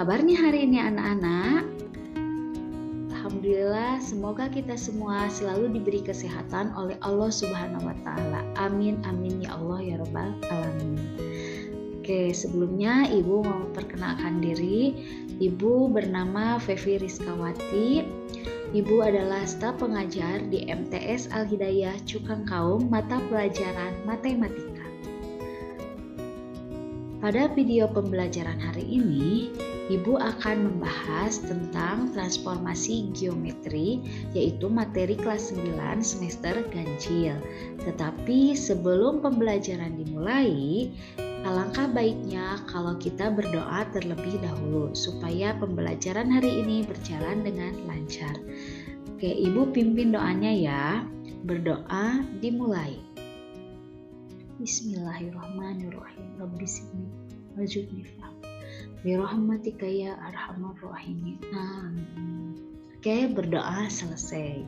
kabarnya hari ini anak-anak? Alhamdulillah, semoga kita semua selalu diberi kesehatan oleh Allah Subhanahu wa Ta'ala. Amin, amin ya Allah ya Rabbal Alamin. Oke, sebelumnya Ibu mau memperkenalkan diri. Ibu bernama Fevi Rizkawati. Ibu adalah staf pengajar di MTS Al-Hidayah Cukang Kaum mata pelajaran matematika. Pada video pembelajaran hari ini, Ibu akan membahas tentang transformasi geometri, yaitu materi kelas 9 semester ganjil. Tetapi sebelum pembelajaran dimulai, alangkah baiknya kalau kita berdoa terlebih dahulu, supaya pembelajaran hari ini berjalan dengan lancar. Oke, Ibu pimpin doanya ya. Berdoa dimulai. Bismillahirrahmanirrahim. Rabbi zidni warzuqni fahma. Birahmatika ya arhamar rahimin. Amin. Oke, berdoa selesai.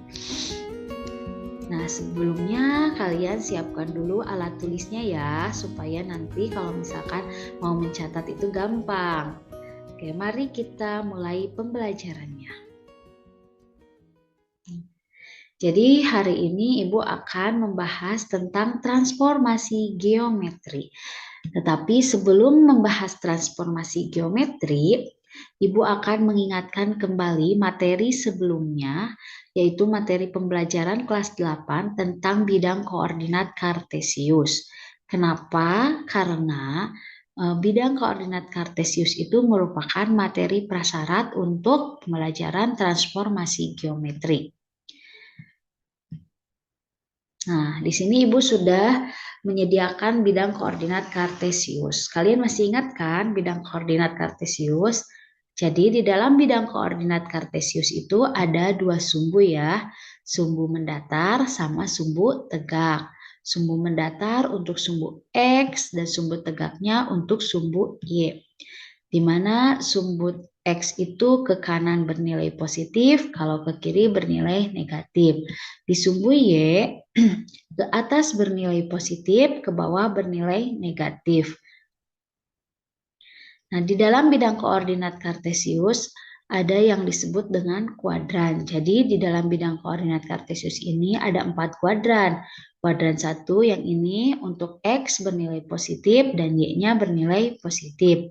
Nah, sebelumnya kalian siapkan dulu alat tulisnya ya, supaya nanti kalau misalkan mau mencatat itu gampang. Oke, mari kita mulai pembelajarannya. Jadi hari ini Ibu akan membahas tentang transformasi geometri. Tetapi sebelum membahas transformasi geometri, Ibu akan mengingatkan kembali materi sebelumnya, yaitu materi pembelajaran kelas 8 tentang bidang koordinat kartesius. Kenapa? Karena bidang koordinat kartesius itu merupakan materi prasyarat untuk pembelajaran transformasi geometri. Nah, di sini Ibu sudah menyediakan bidang koordinat kartesius. Kalian masih ingat kan bidang koordinat kartesius? Jadi di dalam bidang koordinat kartesius itu ada dua sumbu ya, sumbu mendatar sama sumbu tegak. Sumbu mendatar untuk sumbu X dan sumbu tegaknya untuk sumbu Y. Di mana sumbu X itu ke kanan bernilai positif, kalau ke kiri bernilai negatif. Di sumbu Y, ke atas bernilai positif, ke bawah bernilai negatif. Nah, di dalam bidang koordinat kartesius ada yang disebut dengan kuadran. Jadi di dalam bidang koordinat kartesius ini ada 4 kuadran. Kuadran 1 yang ini untuk X bernilai positif dan Y-nya bernilai positif.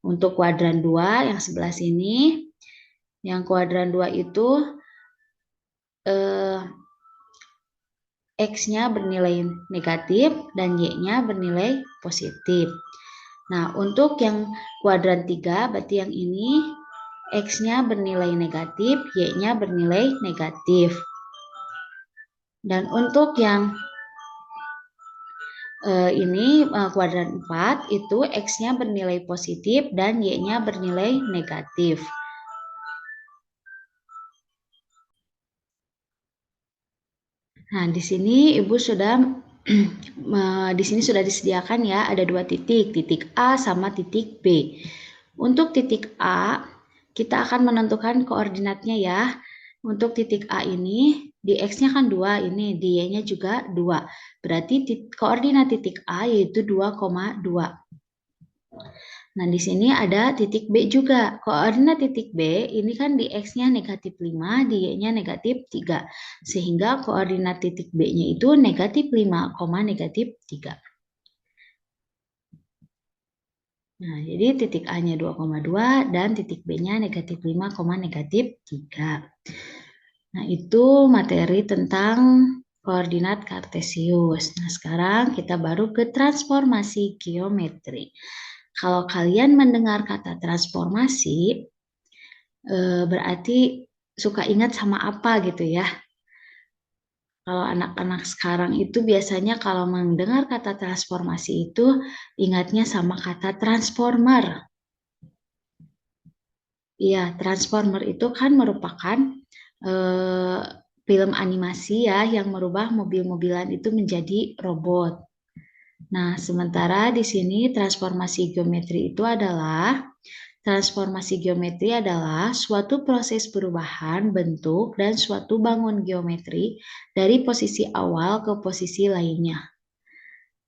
Untuk kuadran 2 yang sebelah sini, yang kuadran 2 itu X-nya bernilai negatif dan Y-nya bernilai positif. Nah, untuk yang kuadran 3, berarti yang ini X-nya bernilai negatif, Y-nya bernilai negatif. Dan untuk yang ini kuadran 4 itu X-nya bernilai positif dan Y-nya bernilai negatif. Nah, di sini Ibu sudah di sini sudah disediakan ya, ada 2 titik, titik A sama titik B. Untuk titik A, kita akan menentukan koordinatnya ya. Untuk titik A ini, di X-nya kan 2, ini di Y-nya juga 2. Berarti koordinat titik A yaitu 2,2. Nah, di sini ada titik B juga. Koordinat titik B ini kan di X-nya negatif 5, di Y-nya negatif 3. Sehingga koordinat titik B-nya itu negatif 5, negatif 3. Nah, jadi titik A-nya 2,2 dan titik B-nya negatif 5, negatif 3. Nah, itu materi tentang koordinat kartesius. Nah, sekarang kita baru ke transformasi geometri. Kalau kalian mendengar kata transformasi, berarti suka ingat sama apa gitu ya. Kalau anak-anak sekarang itu biasanya kalau mendengar kata transformasi itu ingatnya sama kata transformer. Iya, transformer itu kan merupakan film animasi ya yang merubah mobil-mobilan itu menjadi robot. Nah, sementara di sini transformasi geometri adalah suatu proses perubahan bentuk dan suatu bangun geometri dari posisi awal ke posisi lainnya.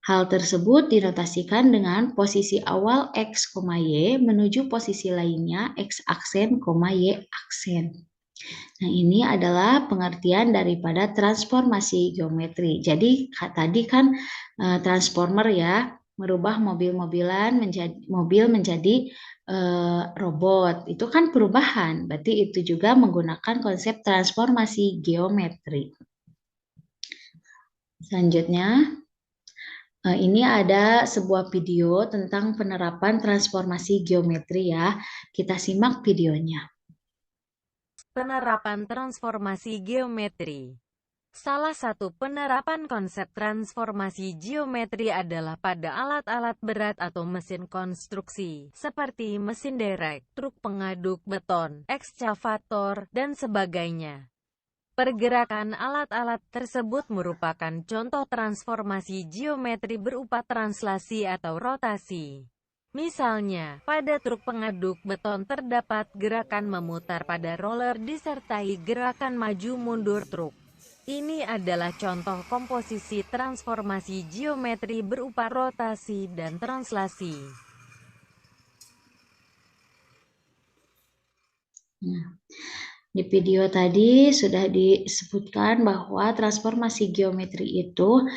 Hal tersebut dinotasikan dengan posisi awal X, Y menuju posisi lainnya X aksen, Y aksen. Nah, ini adalah pengertian daripada transformasi geometri. Jadi, tadi kan transformer ya, merubah mobil-mobilan menjadi robot. Itu kan perubahan. Berarti itu juga menggunakan konsep transformasi geometri. Selanjutnya, ini ada sebuah video tentang penerapan transformasi geometri ya. Kita simak videonya. Penerapan transformasi geometri. Salah satu penerapan konsep transformasi geometri adalah pada alat-alat berat atau mesin konstruksi, seperti mesin derek, truk pengaduk beton, ekskavator, dan sebagainya. Pergerakan alat-alat tersebut merupakan contoh transformasi geometri berupa translasi atau rotasi. Misalnya, pada truk pengaduk beton terdapat gerakan memutar pada roller disertai gerakan maju mundur truk. Ini adalah contoh komposisi transformasi geometri berupa rotasi dan translasi. Nah, di video tadi sudah disebutkan bahwa transformasi geometri itu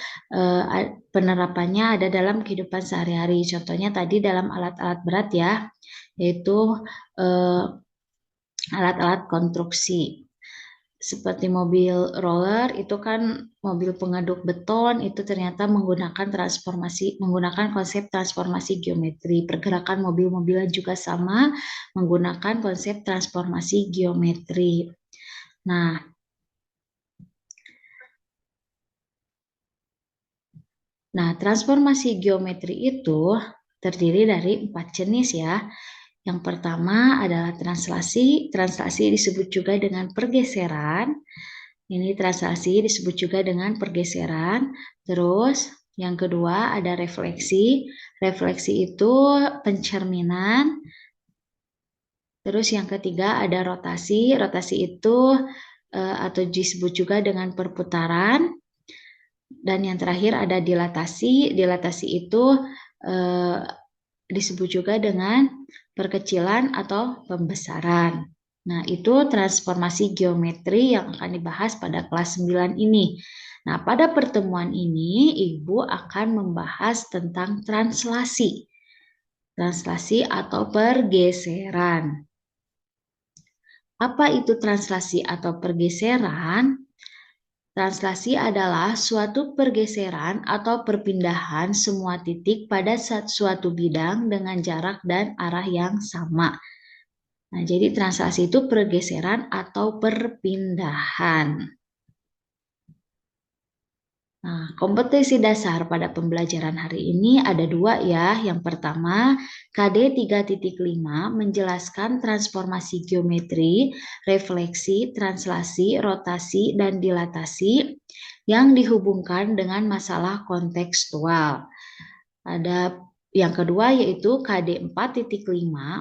penerapannya ada dalam kehidupan sehari-hari. Contohnya tadi dalam alat-alat berat ya, yaitu alat-alat konstruksi. Seperti mobil roller itu kan mobil pengaduk beton itu ternyata menggunakan konsep transformasi geometri. Pergerakan mobil-mobilan juga sama menggunakan konsep transformasi geometri. Nah, transformasi geometri itu terdiri dari 4 jenis ya. Yang pertama adalah translasi. Translasi disebut juga dengan pergeseran. Ini translasi disebut juga dengan pergeseran. Terus yang kedua ada refleksi. Refleksi itu pencerminan. Terus yang ketiga ada rotasi. Rotasi itu atau disebut juga dengan perputaran. Dan yang terakhir ada dilatasi. Dilatasi itu disebut juga dengan perkecilan atau pembesaran. Nah, itu transformasi geometri yang akan dibahas pada kelas 9 ini. Nah, pada pertemuan ini Ibu akan membahas tentang translasi. Translasi atau pergeseran. Apa itu translasi atau pergeseran? Translasi adalah suatu pergeseran atau perpindahan semua titik pada suatu bidang dengan jarak dan arah yang sama. Nah, jadi translasi itu pergeseran atau perpindahan. Nah, kompetensi dasar pada pembelajaran hari ini ada 2 ya. Yang pertama, KD 3.5 menjelaskan transformasi geometri, refleksi, translasi, rotasi, dan dilatasi yang dihubungkan dengan masalah kontekstual. Ada yang kedua yaitu KD 4.5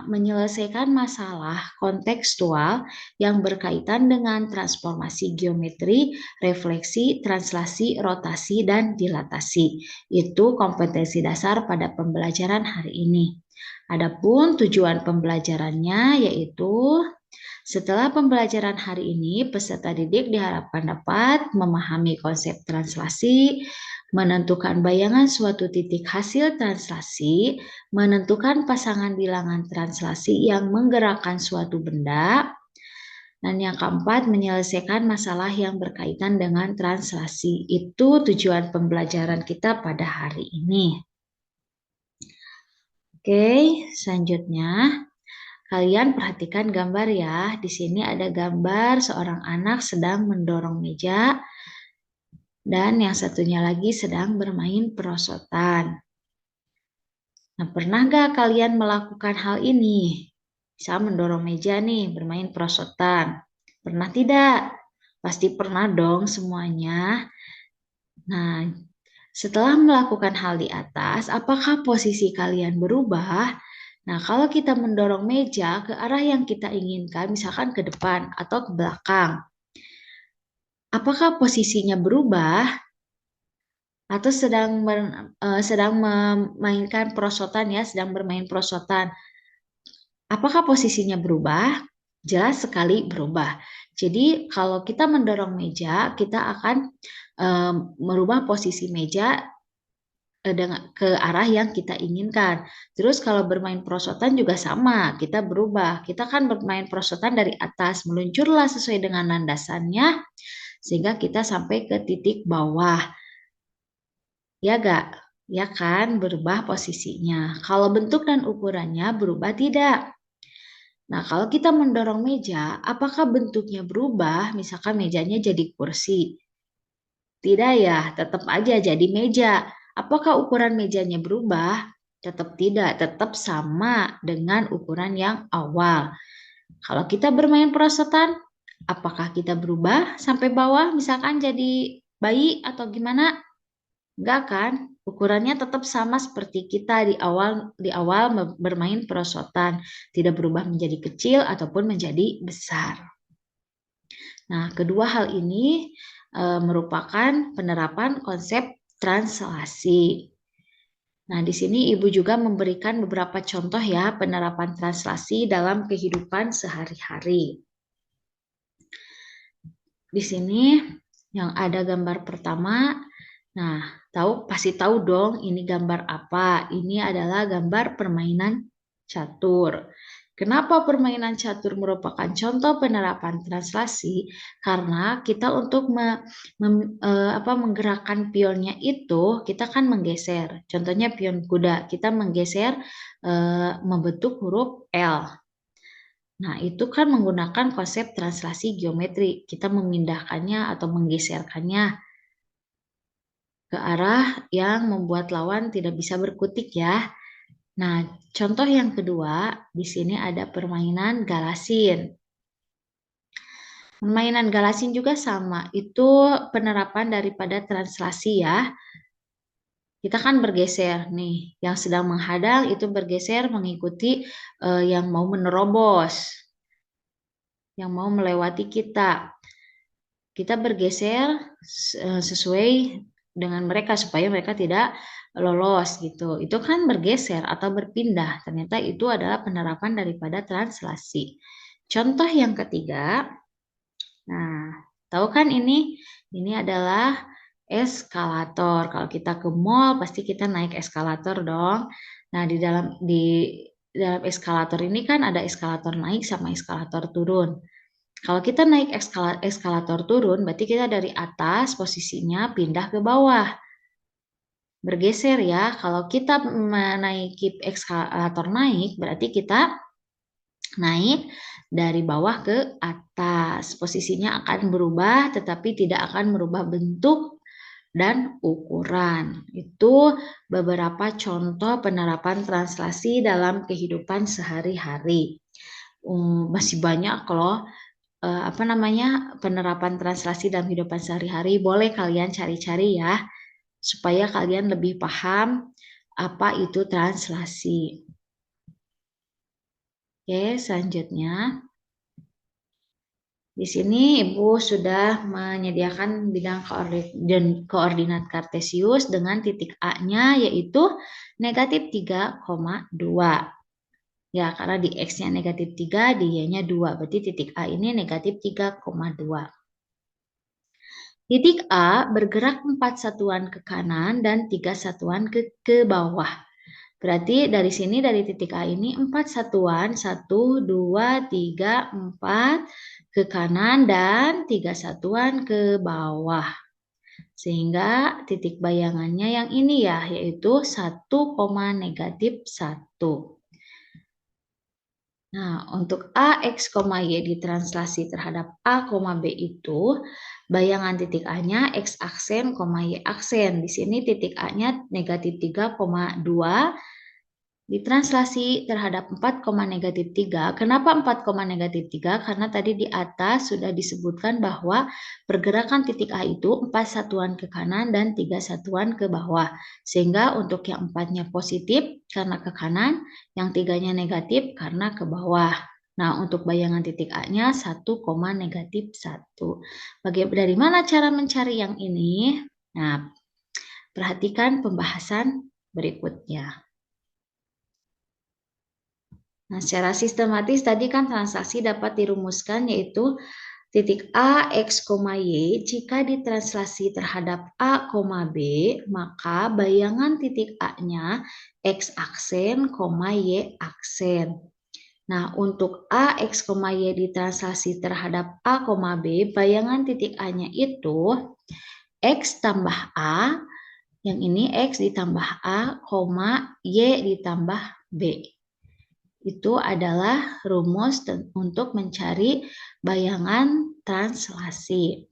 menyelesaikan masalah kontekstual yang berkaitan dengan transformasi geometri, refleksi, translasi, rotasi, dan dilatasi. Itu kompetensi dasar pada pembelajaran hari ini. Adapun tujuan pembelajarannya yaitu setelah pembelajaran hari ini, peserta didik diharapkan dapat memahami konsep translasi, menentukan bayangan suatu titik hasil translasi, menentukan pasangan bilangan translasi yang menggerakkan suatu benda, dan yang keempat, menyelesaikan masalah yang berkaitan dengan translasi. Itu tujuan pembelajaran kita pada hari ini. Oke, selanjutnya kalian perhatikan gambar ya. Di sini ada gambar seorang anak sedang mendorong meja dan yang satunya lagi sedang bermain perosotan. Nah, pernah gak kalian melakukan hal ini? Bisa mendorong meja nih, bermain perosotan. Pernah tidak? Pasti pernah dong semuanya. Nah, setelah melakukan hal di atas, apakah posisi kalian berubah? Nah, kalau kita mendorong meja ke arah yang kita inginkan, misalkan ke depan atau ke belakang, apakah posisinya berubah? atau sedang memainkan perosotan ya, sedang bermain perosotan. Apakah posisinya berubah? Jelas sekali berubah. Jadi kalau kita mendorong meja, kita akan merubah posisi meja ke arah yang kita inginkan. Terus kalau bermain perosotan juga sama, kita berubah. Kita kan bermain perosotan dari atas, meluncurlah sesuai dengan landasannya, sehingga kita sampai ke titik bawah. Ya gak? Ya kan, berubah posisinya. Kalau bentuk dan ukurannya berubah tidak? Nah, kalau kita mendorong meja, apakah bentuknya berubah? Misalkan mejanya jadi kursi. Tidak ya, tetap aja jadi meja. Apakah ukuran mejanya berubah? Tetap tidak, tetap sama dengan ukuran yang awal. Kalau kita bermain perosotan, apakah kita berubah sampai bawah? Misalkan jadi bayi atau gimana? Enggak kan? Ukurannya tetap sama seperti kita di awal bermain perosotan, tidak berubah menjadi kecil ataupun menjadi besar. Nah, kedua hal ini merupakan penerapan konsep translasi. Nah, di sini Ibu juga memberikan beberapa contoh ya penerapan translasi dalam kehidupan sehari-hari. Di sini yang ada gambar pertama, nah pasti tahu dong ini gambar apa? Ini adalah gambar permainan catur. Kenapa permainan catur merupakan contoh penerapan translasi? Karena kita untuk menggerakkan pionnya itu, kita kan menggeser. Contohnya pion kuda, kita menggeser membentuk huruf L. Nah, itu kan menggunakan konsep translasi geometri. Kita memindahkannya atau menggeserkannya ke arah yang membuat lawan tidak bisa berkutik ya. Nah, contoh yang kedua, di sini ada permainan galasin. Permainan galasin juga sama, itu penerapan daripada translasi ya. Kita kan bergeser nih, yang sedang menghadang itu bergeser mengikuti yang mau menerobos, yang mau melewati kita. Kita bergeser sesuai dengan mereka supaya mereka tidak lolos gitu. Itu kan bergeser atau berpindah. Ternyata itu adalah penerapan daripada translasi. Contoh yang ketiga, nah, tahu kan ini? Ini adalah eskalator. Kalau kita ke mall pasti kita naik eskalator dong. Nah, di dalam eskalator ini kan ada eskalator naik sama eskalator turun. Kalau kita naik eskalator turun, berarti kita dari atas posisinya pindah ke bawah. Bergeser ya. Kalau kita menaiki eskalator naik, berarti kita naik dari bawah ke atas. Posisinya akan berubah, tetapi tidak akan merubah bentuk dan ukuran. Itu beberapa contoh penerapan translasi dalam kehidupan sehari-hari. Masih banyak loh penerapan translasi dalam kehidupan sehari-hari. Boleh kalian cari-cari ya, supaya kalian lebih paham apa itu translasi. Oke, selanjutnya. Di sini Ibu sudah menyediakan bidang koordinat kartesius dengan titik A-nya yaitu negatif 3,2. Ya, karena di X-nya negatif 3, di Y-nya 2. Berarti titik A ini negatif 3,2. Titik A bergerak 4 satuan ke kanan dan 3 satuan ke bawah. Berarti dari sini, dari titik A ini 4 satuan, 1, 2, 3, 4 ke kanan dan 3 satuan ke bawah. Sehingga titik bayangannya yang ini ya, yaitu 1, negatif 1. Nah, untuk AX, Y ditranslasi terhadap A, B itu, bayangan titik A-nya X aksen, Y aksen. Di sini titik A-nya negatif 3,2, ditranslasi terhadap 4, negatif 3. Kenapa 4, negatif 3? Karena tadi di atas sudah disebutkan bahwa pergerakan titik A itu 4 satuan ke kanan dan 3 satuan ke bawah. Sehingga untuk yang 4-nya positif karena ke kanan, yang 3-nya negatif karena ke bawah. Nah, untuk bayangan titik A-nya 1, negatif 1. Dari mana cara mencari yang ini? Nah, Perhatikan pembahasan berikutnya. Nah, secara sistematis tadi kan transaksi dapat dirumuskan yaitu titik A, X, Y, jika ditranslasi terhadap A, B, maka bayangan titik A-nya X aksen, Y aksen. Nah, untuk A, X, Y ditranslasi terhadap A, B, bayangan titik A-nya itu X tambah A, yang ini X ditambah A, Y ditambah B. Itu adalah rumus untuk mencari bayangan translasi.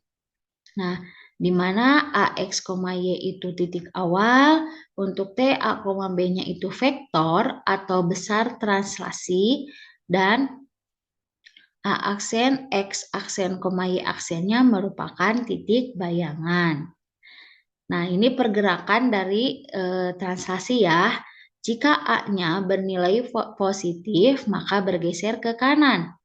Nah, di mana AX, Y itu titik awal, untuk T, A, B-nya itu vektor atau besar translasi, dan A aksen, X aksen, Y aksennya merupakan titik bayangan. Nah, ini pergerakan dari translasi ya. Jika A-nya bernilai positif, maka bergeser ke kanan.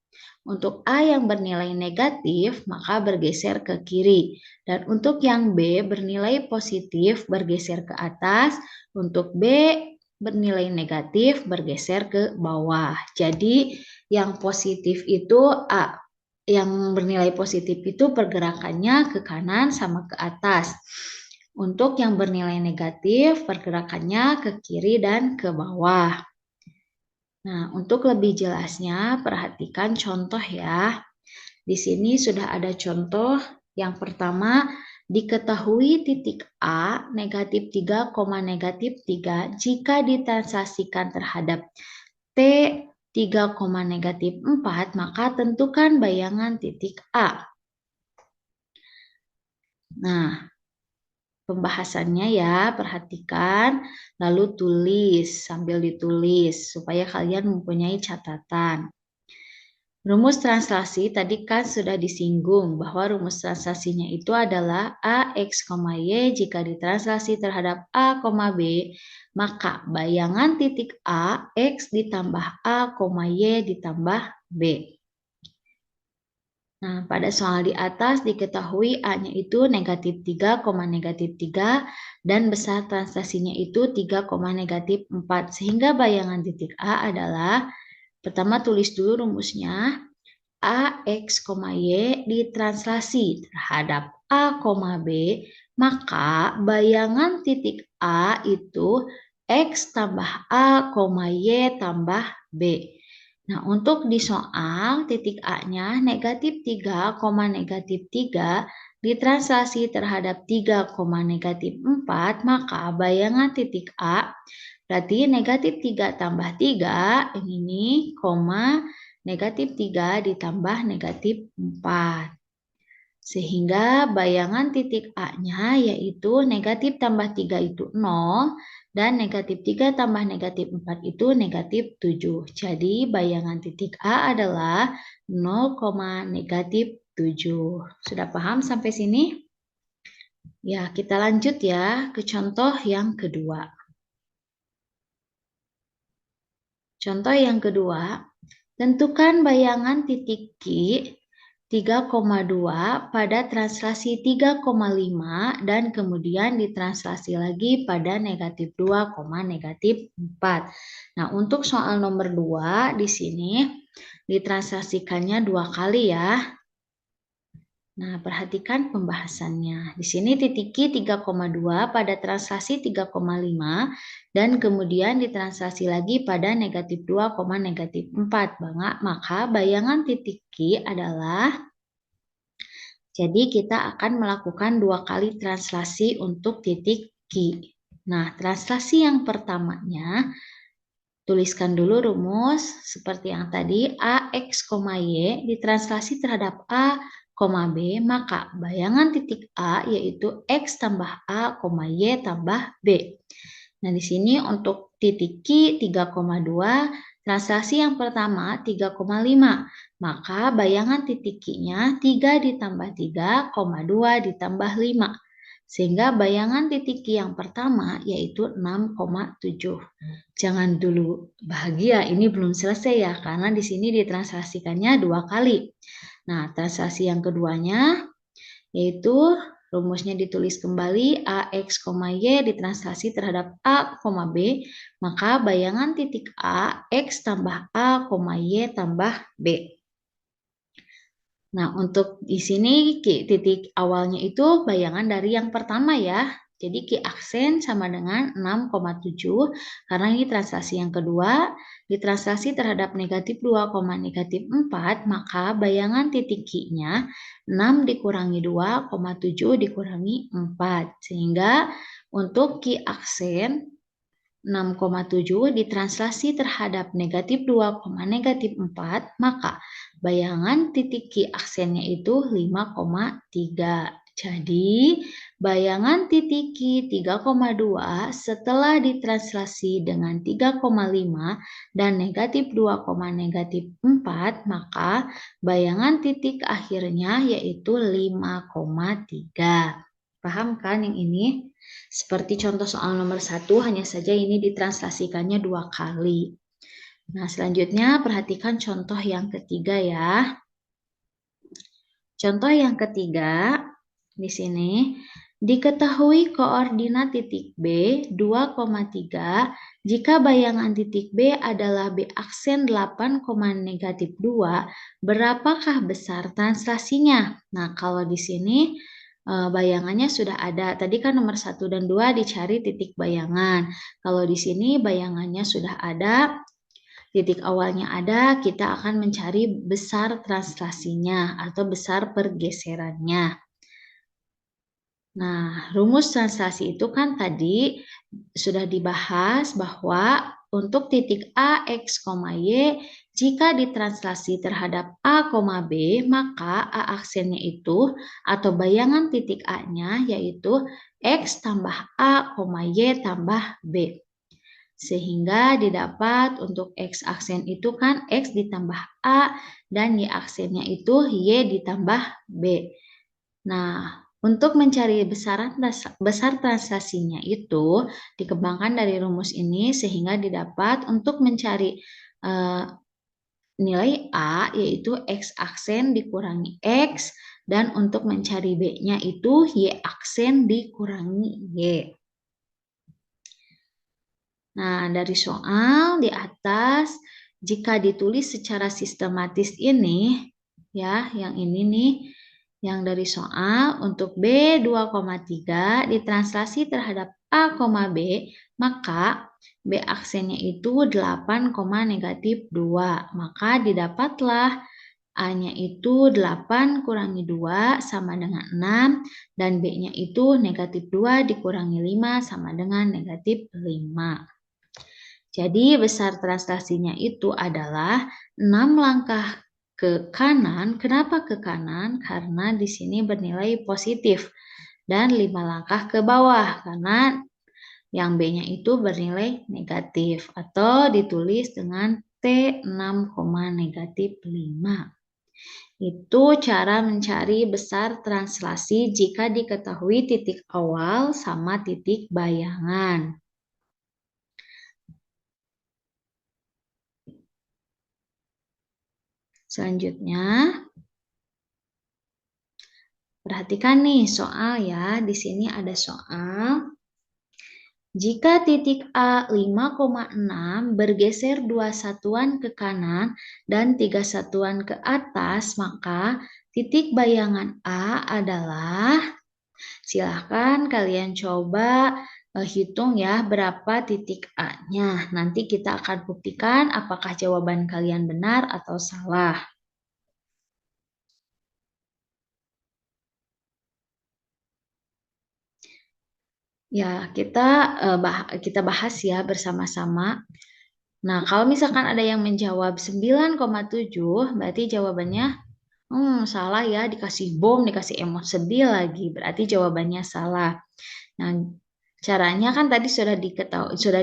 Untuk A yang bernilai negatif, maka bergeser ke kiri. Dan untuk yang B bernilai positif, bergeser ke atas. Untuk B bernilai negatif, bergeser ke bawah. Jadi yang positif itu A. Yang bernilai positif itu pergerakannya ke kanan sama ke atas. Untuk yang bernilai negatif, pergerakannya ke kiri dan ke bawah. Nah, untuk lebih jelasnya, perhatikan contoh ya. Di sini sudah ada contoh. Yang pertama, diketahui titik A negatif 3, negatif 3 jika ditransaksikan terhadap T 3, negatif 4, maka tentukan bayangan titik A. Nah, pembahasannya ya, perhatikan, lalu tulis, sambil ditulis, supaya kalian mempunyai catatan. Rumus translasi tadi kan sudah disinggung bahwa rumus translasinya itu adalah AX, Y jika ditranslasi terhadap A, B, maka bayangan titik A, X ditambah A, Y ditambah B. Nah, pada soal di atas diketahui A-nya itu negatif 3, negatif 3, dan besar translasinya itu 3, negatif 4. Sehingga bayangan titik A adalah, pertama tulis dulu rumusnya, A, X, Y ditranslasi terhadap A, B, maka bayangan titik A itu X tambah A, Y tambah B. Nah, untuk di soal titik A-nya negatif 3, negatif 3 ditranslasi terhadap 3, negatif 4, maka bayangan titik A berarti negatif 3 tambah 3, ini, negatif 3 ditambah negatif 4. Sehingga bayangan titik A-nya yaitu negatif tambah 3 itu 0, dan negatif 3 tambah negatif 4 itu negatif 7. Jadi bayangan titik A adalah 0, negatif 7. Sudah paham sampai sini? Ya, kita lanjut ya ke contoh yang kedua. Contoh yang kedua, tentukan bayangan titik Q 3,2 pada translasi 3,5 dan kemudian ditranslasi lagi pada negatif 2, negatif 4. Nah, untuk soal nomor 2 di sini ditranslasikannya 2 kali ya. Nah, perhatikan pembahasannya. Di sini titik Q 3,2 pada translasi 3,5 dan kemudian ditranslasi lagi pada negatif 2, negatif 4. Maka bayangan titik Q adalah, jadi kita akan melakukan 2 kali translasi untuk titik Q. Nah, translasi yang pertamanya, tuliskan dulu rumus seperti yang tadi, AX, Y ditranslasi terhadap A, B, maka bayangan titik A yaitu X tambah A, Y tambah B. Nah, di sini untuk titik Q 3,2, translasi yang pertama 3,5. Maka bayangan titik Q-nya 3 ditambah 3, 2 ditambah 5. Sehingga bayangan titik Q yang pertama yaitu 6,7. Jangan dulu bahagia, ini belum selesai ya, karena di sini ditranslasikannya 2 kali. Nah, translasi yang keduanya yaitu rumusnya ditulis kembali, AX, Y ditranslasi terhadap A, B, maka bayangan titik A, X tambah A, Y tambah B. Nah, untuk di sini titik awalnya itu bayangan dari yang pertama ya. Jadi Q aksen sama dengan 6,7 karena ini translasi yang kedua, ditranslasi terhadap negatif 2, negatif 4, maka bayangan titik Q-nya 6 dikurangi 2,7 dikurangi 4. Sehingga untuk Q aksen 6,7 ditranslasi terhadap negatif 2, negatif 4, maka bayangan titik Q aksennya itu 5,3. Jadi, bayangan titik Q 3,2 setelah ditranslasi dengan 3,5 dan negatif 2, negatif 4, maka bayangan titik akhirnya yaitu 5,3. Paham kan yang ini? Seperti contoh soal nomor 1, hanya saja ini ditranslasikannya 2 kali. Nah, selanjutnya perhatikan contoh yang ketiga ya. Contoh yang ketiga, di sini, diketahui koordinat titik B 2,3 jika bayangan titik B adalah B aksen 8, negatif 2, berapakah besar translasinya? Nah, kalau di sini bayangannya sudah ada. Tadi kan nomor 1 dan 2 dicari titik bayangan. Kalau di sini bayangannya sudah ada, titik awalnya ada, kita akan mencari besar translasinya atau besar pergeserannya. Nah, rumus translasi itu kan tadi sudah dibahas bahwa untuk titik A, X, Y, jika ditranslasi terhadap A, B, maka A aksennya itu atau bayangan titik A-nya yaitu X tambah A, Y tambah B. Sehingga didapat untuk X aksen itu kan X ditambah A dan Y aksennya itu Y ditambah B. Nah, untuk mencari besar translasinya itu dikembangkan dari rumus ini sehingga didapat untuk mencari nilai A yaitu X aksen dikurangi X dan untuk mencari B-nya itu Y aksen dikurangi Y. Nah, dari soal di atas, jika ditulis secara sistematis ini, ya, yang ini nih, yang dari soal, untuk B 2,3 ditranslasi terhadap A, B, maka B aksennya itu 8, negatif 2. Maka didapatlah A-nya itu 8 kurangi 2 sama dengan 6, dan B-nya itu negatif 2 dikurangi 5 sama dengan negatif 5. Jadi besar translasinya itu adalah 6 langkah ke kanan. Kenapa ke kanan? Karena di sini bernilai positif. Dan 5 langkah ke bawah karena yang B-nya itu bernilai negatif. Atau ditulis dengan T6, negatif 5. Itu cara mencari besar translasi jika diketahui titik awal sama titik bayangan. Selanjutnya, perhatikan nih soal ya. Di sini ada soal. Jika titik A 5,6 bergeser 2 satuan ke kanan dan 3 satuan ke atas, maka titik bayangan A adalah, silahkan kalian coba hitung ya berapa titik A-nya. Nanti kita akan buktikan apakah jawaban kalian benar atau salah. Ya, kita bahas ya bersama-sama. Nah, kalau misalkan ada yang menjawab 9,7, berarti jawabannya salah ya, dikasih bom, dikasih emot sedih lagi, berarti jawabannya salah. Nah, caranya kan tadi sudah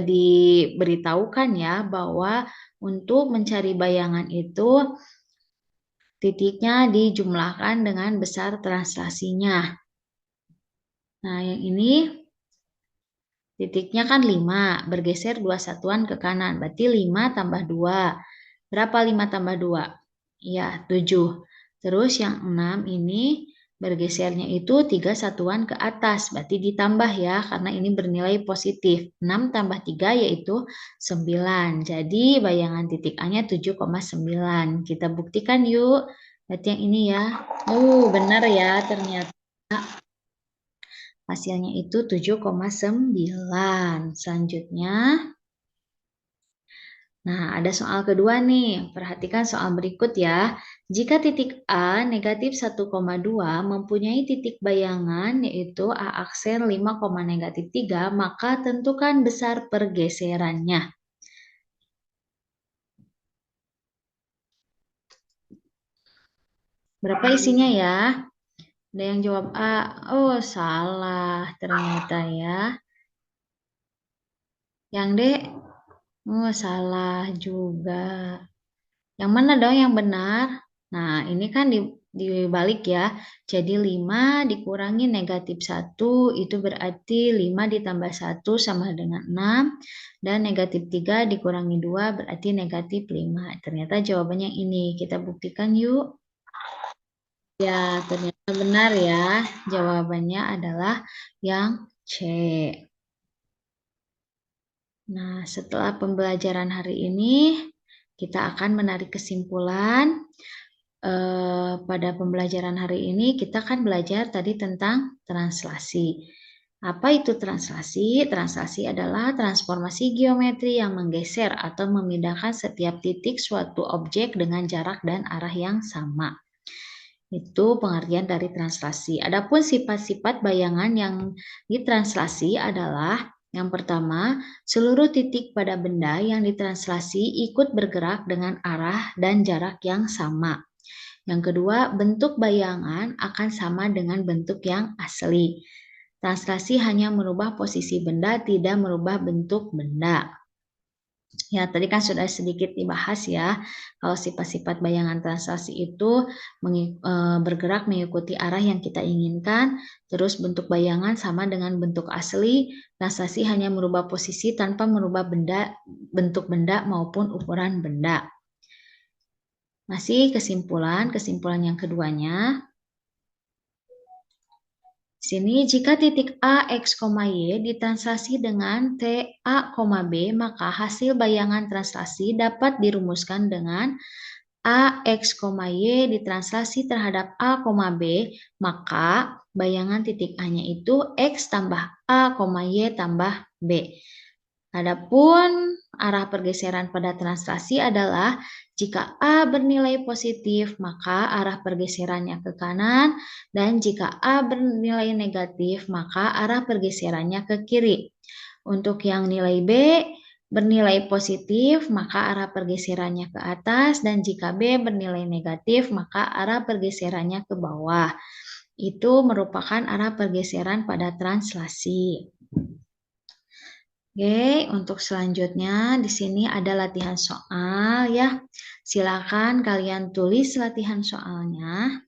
diberitahukan ya bahwa untuk mencari bayangan itu titiknya dijumlahkan dengan besar translasinya. Nah, yang ini titiknya kan 5, bergeser 2 satuan ke kanan, berarti 5 tambah 2. Berapa 5 tambah 2? Ya, 7. Terus yang 6 ini Bergesernya itu 3 satuan ke atas, berarti ditambah ya, karena ini bernilai positif. 6 tambah 3 yaitu 9. Jadi bayangan titik A-nya 7,9. Kita buktikan yuk. Berarti yang ini ya. Benar ya ternyata. Hasilnya itu 7,9. Selanjutnya. Nah, ada soal kedua nih. Perhatikan soal berikut ya. Jika titik A negatif 1,2 mempunyai titik bayangan yaitu A aksen 5, negatif 3, maka tentukan besar pergeserannya. Berapa isinya ya? Ada yang jawab A. Oh, salah ternyata ya. Yang D. Oh, salah juga. Yang mana dong yang benar? Nah, ini kan dibalik ya. Jadi 5 dikurangi negatif 1 itu berarti 5 ditambah 1 sama dengan 6. Dan negatif 3 dikurangi 2 berarti negatif 5. Ternyata jawabannya ini. Kita buktikan yuk. Ya, ternyata benar ya. Jawabannya adalah yang C. Nah, setelah pembelajaran hari ini, kita akan menarik kesimpulan. Pada pembelajaran hari ini, kita akan belajar tadi tentang translasi. Apa itu translasi? Translasi adalah transformasi geometri yang menggeser atau memindahkan setiap titik suatu objek dengan jarak dan arah yang sama. Itu pengertian dari translasi. Adapun sifat-sifat bayangan yang ditranslasi adalah yang pertama, seluruh titik pada benda yang ditranslasi ikut bergerak dengan arah dan jarak yang sama. Yang kedua, bentuk bayangan akan sama dengan bentuk yang asli. Translasi hanya merubah posisi benda, tidak merubah bentuk benda. Ya, tadi kan sudah sedikit dibahas ya, kalau sifat-sifat bayangan translasi itu bergerak mengikuti arah yang kita inginkan, terus bentuk bayangan sama dengan bentuk asli, translasi hanya merubah posisi tanpa merubah bentuk benda maupun ukuran benda. Masih kesimpulan yang keduanya. Sini, jika titik A, X, Y ditranslasi dengan T, A, B, maka hasil bayangan translasi dapat dirumuskan dengan A, X, Y ditranslasi terhadap A, B, maka bayangan titik A-nya itu X tambah A, Y tambah B. Adapun arah pergeseran pada translasi adalah jika A bernilai positif, maka arah pergeserannya ke kanan, dan jika A bernilai negatif, maka arah pergeserannya ke kiri. Untuk yang nilai B bernilai positif, maka arah pergeserannya ke atas, dan jika B bernilai negatif, maka arah pergeserannya ke bawah. Itu merupakan arah pergeseran pada translasi. Oke, untuk selanjutnya di sini ada latihan soal ya. Silakan kalian tulis latihan soalnya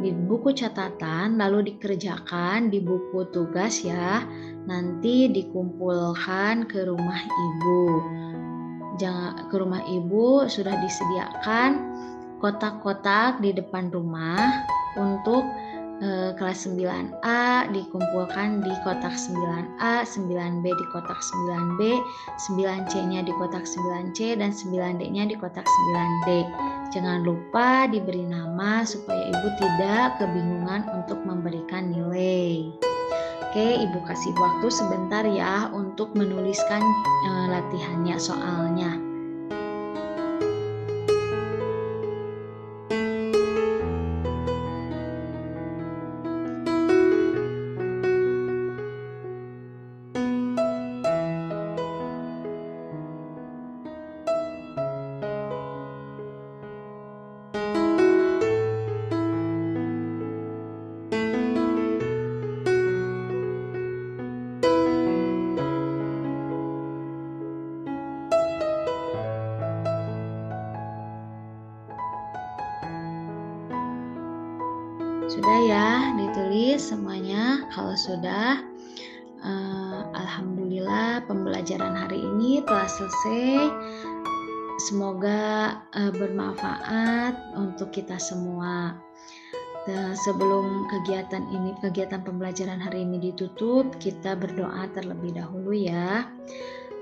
di buku catatan lalu dikerjakan di buku tugas ya. Nanti dikumpulkan ke rumah ibu. Ke rumah ibu sudah disediakan kotak-kotak di depan rumah untuk kelas 9A dikumpulkan di kotak 9A, 9B di kotak 9B, 9C-nya di kotak 9C, dan 9D-nya di kotak 9D. Jangan lupa diberi nama supaya ibu tidak kebingungan untuk memberikan nilai. Oke, ibu kasih waktu sebentar ya untuk menuliskan latihannya, soalnya. Sudah ya, ditulis semuanya. Kalau sudah, alhamdulillah pembelajaran hari ini telah selesai. Semoga bermanfaat untuk kita semua. Sebelum kegiatan pembelajaran hari ini ditutup, kita berdoa terlebih dahulu ya.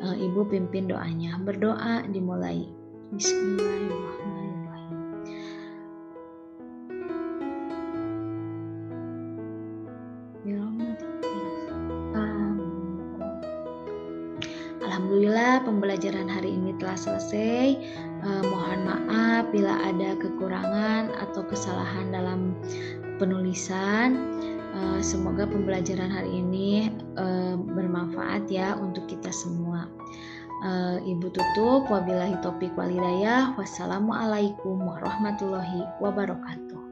Ibu pimpin doanya. Berdoa dimulai. Bismillahirrahmanirrahim. Alhamdulillah pembelajaran hari ini telah selesai. Mohon maaf bila ada kekurangan atau kesalahan dalam penulisan. Semoga pembelajaran hari ini bermanfaat ya untuk kita semua. Ibu tutup. Wabillahi taufiq wal hidayah. Wassalamualaikum warahmatullahi wabarakatuh.